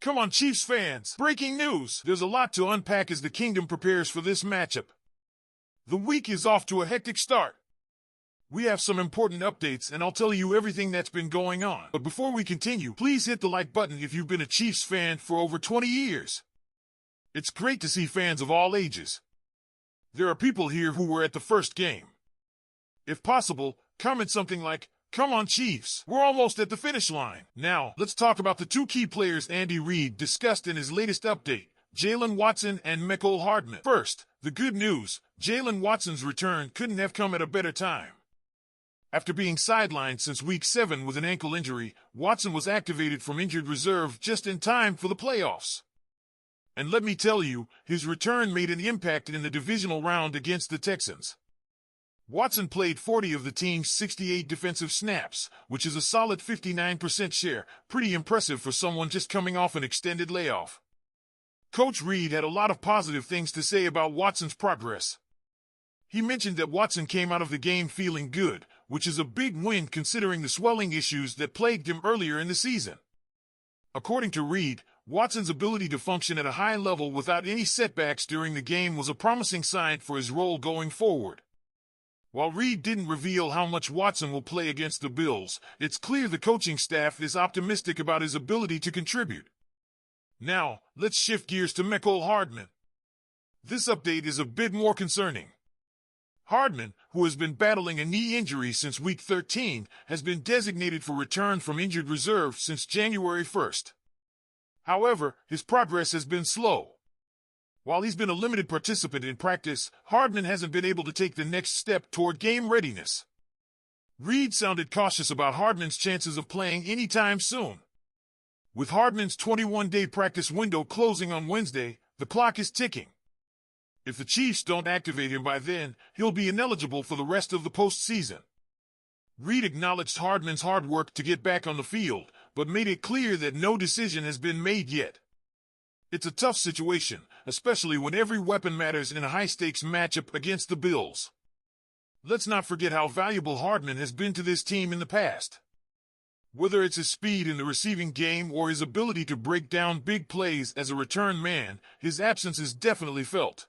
Come on, Chiefs fans! Breaking news! There's a lot to unpack as the kingdom prepares for this matchup. The week is off to a hectic start. We have some important updates, and I'll tell you everything that's been going on. But before we continue, please hit the like button if you've been a Chiefs fan for over 20 years. It's great to see fans of all ages. There are people here who were at the first game. If possible, comment something like, "Come on, Chiefs, we're almost at the finish line." Now, let's talk about the two key players Andy Reid discussed in his latest update, Jaylen Watson and Mecole Hardman. First, the good news, Jaylen Watson's return couldn't have come at a better time. After being sidelined since Week 7 with an ankle injury, Watson was activated from injured reserve just in time for the playoffs. And let me tell you, his return made an impact in the divisional round against the Texans. Watson played 40 of the team's 68 defensive snaps, which is a solid 59% share, pretty impressive for someone just coming off an extended layoff. Coach Reid had a lot of positive things to say about Watson's progress. He mentioned that Watson came out of the game feeling good, which is a big win considering the swelling issues that plagued him earlier in the season. According to Reid, Watson's ability to function at a high level without any setbacks during the game was a promising sign for his role going forward. While Reid didn't reveal how much Watson will play against the Bills, it's clear the coaching staff is optimistic about his ability to contribute. Now, let's shift gears to Mecole Hardman. This update is a bit more concerning. Hardman, who has been battling a knee injury since Week 13, has been designated for return from injured reserve since January 1st. However, his progress has been slow. While he's been a limited participant in practice, Hardman hasn't been able to take the next step toward game readiness. Reid sounded cautious about Hardman's chances of playing anytime soon. With Hardman's 21-day practice window closing on Wednesday, the clock is ticking. If the Chiefs don't activate him by then, he'll be ineligible for the rest of the postseason. Reid acknowledged Hardman's hard work to get back on the field, but made it clear that no decision has been made yet. It's a tough situation, especially when every weapon matters in a high-stakes matchup against the Bills. Let's not forget how valuable Hardman has been to this team in the past. Whether it's his speed in the receiving game or his ability to break down big plays as a return man, his absence is definitely felt.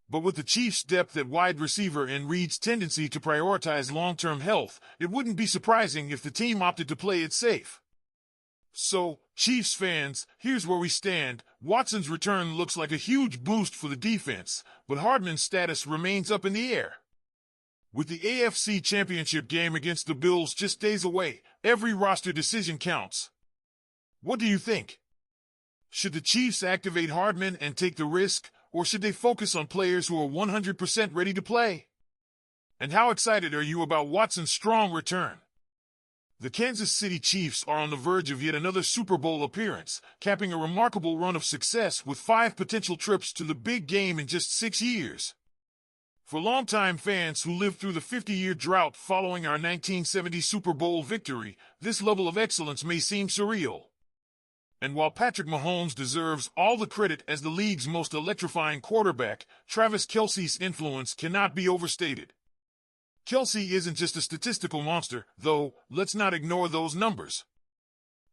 But with the Chiefs' depth at wide receiver and Reid's tendency to prioritize long-term health, it wouldn't be surprising if the team opted to play it safe. So, Chiefs fans, here's where we stand. Watson's return looks like a huge boost for the defense, but Hardman's status remains up in the air. With the AFC Championship game against the Bills just days away, every roster decision counts. What do you think? Should the Chiefs activate Hardman and take the risk, or should they focus on players who are 100% ready to play? And how excited are you about Watson's strong return? The Kansas City Chiefs are on the verge of yet another Super Bowl appearance, capping a remarkable run of success with 5 potential trips to the big game in just 6 years. For longtime fans who lived through the 50-year drought following our 1970 Super Bowl victory, this level of excellence may seem surreal. And while Patrick Mahomes deserves all the credit as the league's most electrifying quarterback, Travis Kelce's influence cannot be overstated. Kelce isn't just a statistical monster, though, let's not ignore those numbers.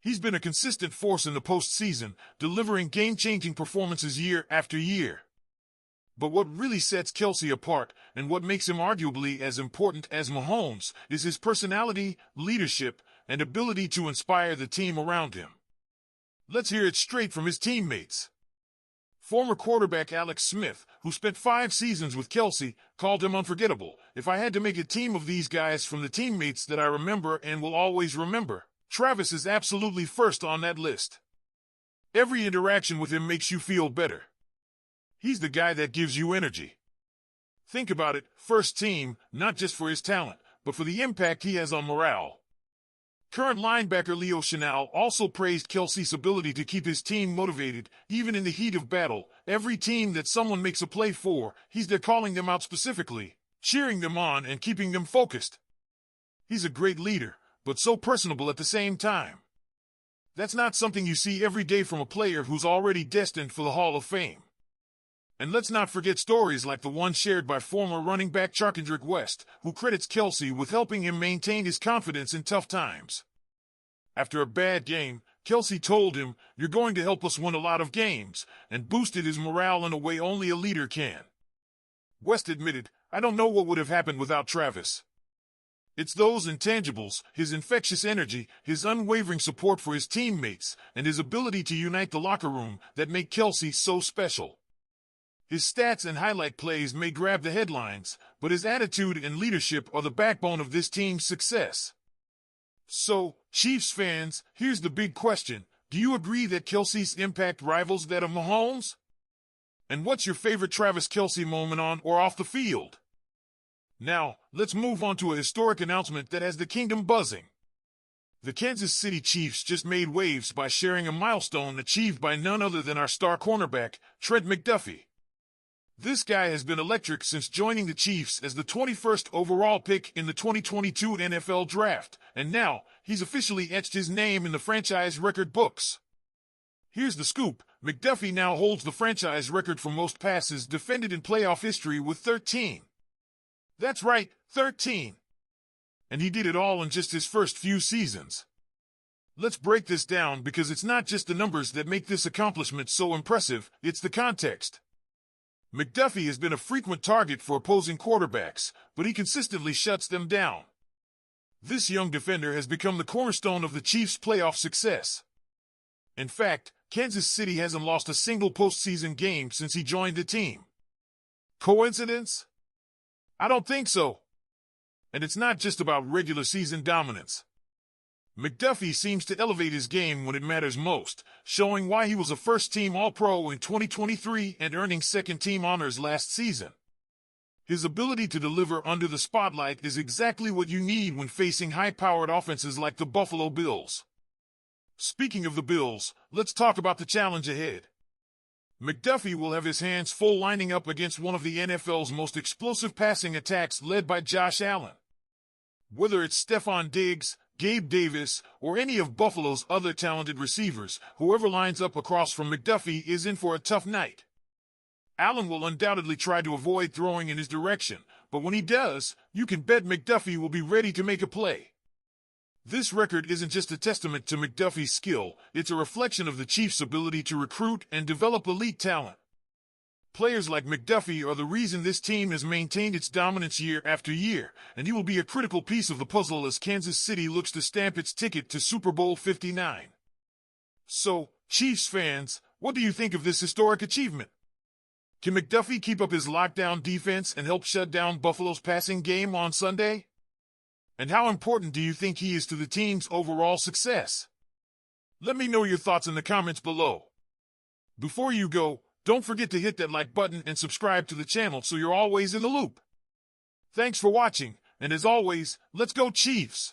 He's been a consistent force in the postseason, delivering game-changing performances year after year. But what really sets Kelce apart, and what makes him arguably as important as Mahomes, is his personality, leadership, and ability to inspire the team around him. Let's hear it straight from his teammates. Former quarterback Alex Smith, who spent 5 seasons with Kelce, called him unforgettable. "If I had to make a team of these guys from the teammates that I remember and will always remember, Travis is absolutely first on that list. Every interaction with him makes you feel better. He's the guy that gives you energy." Think about it, first team, not just for his talent, but for the impact he has on morale. Current linebacker Leo Chenal also praised Kelce's ability to keep his team motivated, even in the heat of battle. Every team that someone makes a play for, he's there calling them out specifically, cheering them on and keeping them focused. He's a great leader, but so personable at the same time. That's not something you see every day from a player who's already destined for the Hall of Fame. And let's not forget stories like the one shared by former running back Charkandrick West, who credits Kelce with helping him maintain his confidence in tough times. After a bad game, Kelce told him, "You're going to help us win a lot of games," and boosted his morale in a way only a leader can. West admitted, "I don't know what would have happened without Travis. It's those intangibles, his infectious energy, his unwavering support for his teammates, and his ability to unite the locker room that make Kelce so special. His stats and highlight plays may grab the headlines, but his attitude and leadership are the backbone of this team's success." So, Chiefs fans, here's the big question. Do you agree that Kelce's impact rivals that of Mahomes? And what's your favorite Travis Kelce moment on or off the field? Now, let's move on to a historic announcement that has the kingdom buzzing. The Kansas City Chiefs just made waves by sharing a milestone achieved by none other than our star cornerback, Trent McDuffie. This guy has been electric since joining the Chiefs as the 21st overall pick in the 2022 NFL Draft, and now he's officially etched his name in the franchise record books. Here's the scoop. McDuffie now holds the franchise record for most passes defended in playoff history with 13. That's right, 13. And he did it all in just his first few seasons. Let's break this down because it's not just the numbers that make this accomplishment so impressive, it's the context. McDuffie has been a frequent target for opposing quarterbacks, but he consistently shuts them down. This young defender has become the cornerstone of the Chiefs' playoff success. In fact, Kansas City hasn't lost a single postseason game since he joined the team. Coincidence? I don't think so. And it's not just about regular season dominance. McDuffie seems to elevate his game when it matters most, showing why he was a first-team All-Pro in 2023 and earning second-team honors last season. His ability to deliver under the spotlight is exactly what you need when facing high-powered offenses like the Buffalo Bills. Speaking of the Bills, let's talk about the challenge ahead. McDuffie will have his hands full lining up against one of the NFL's most explosive passing attacks led by Josh Allen. Whether it's Stephon Diggs, Gabe Davis, or any of Buffalo's other talented receivers, whoever lines up across from McDuffie is in for a tough night. Allen will undoubtedly try to avoid throwing in his direction, but when he does, you can bet McDuffie will be ready to make a play. This record isn't just a testament to McDuffie's skill, it's a reflection of the Chiefs' ability to recruit and develop elite talent. Players like McDuffie are the reason this team has maintained its dominance year after year, and he will be a critical piece of the puzzle as Kansas City looks to stamp its ticket to Super Bowl 59. So, Chiefs fans, what do you think of this historic achievement? Can McDuffie keep up his lockdown defense and help shut down Buffalo's passing game on Sunday? And how important do you think he is to the team's overall success? Let me know your thoughts in the comments below. Before you go, don't forget to hit that like button and subscribe to the channel so you're always in the loop. Thanks for watching, and as always, let's go Chiefs!